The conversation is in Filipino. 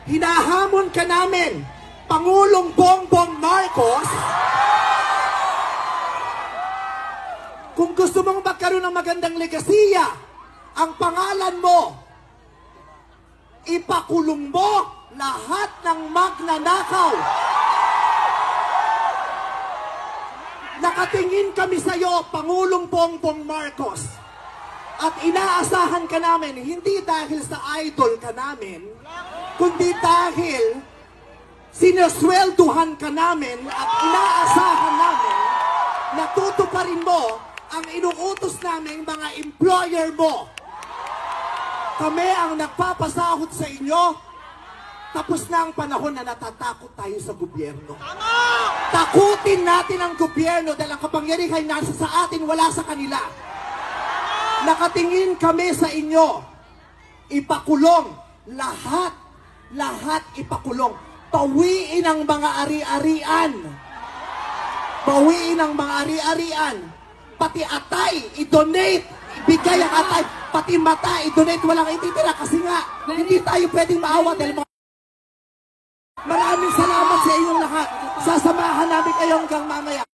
hinahamon ka namin, Pangulong Bongbong Marcos, kung gusto mong magkaroon ng magandang legasiya, ang pangalan mo, ipakulong mo lahat ng magnanakaw. Nakatingin kami sa iyo, Pangulong Bongbong Marcos. At inaasahan ka namin, hindi dahil sa idol ka namin, kundi dahil sinuswelduhan ka namin at inaasahan namin na tutuparin mo ang inuutos namin mga employer mo. Kami ang nagpapasahod sa inyo. Tapos na ang panahon na natatakot tayo sa gobyerno. Takutin natin ang gobyerno dahil ang kapangyarihan nasa sa atin, wala sa kanila. Nakatingin kami sa inyo. Ipakulong. Lahat ipakulong. Pawiin ang mga ari-arian. Pawiin ang mga ari-arian. Pati atay, i-donate. Ibigay ang atay. Pati mata, i-donate. Walang ititira kasi nga, hindi tayo pwedeng maawa dahil mga... Maraming salamat sa inyong lahat. Sasamahan namin kayo hanggang mamaya.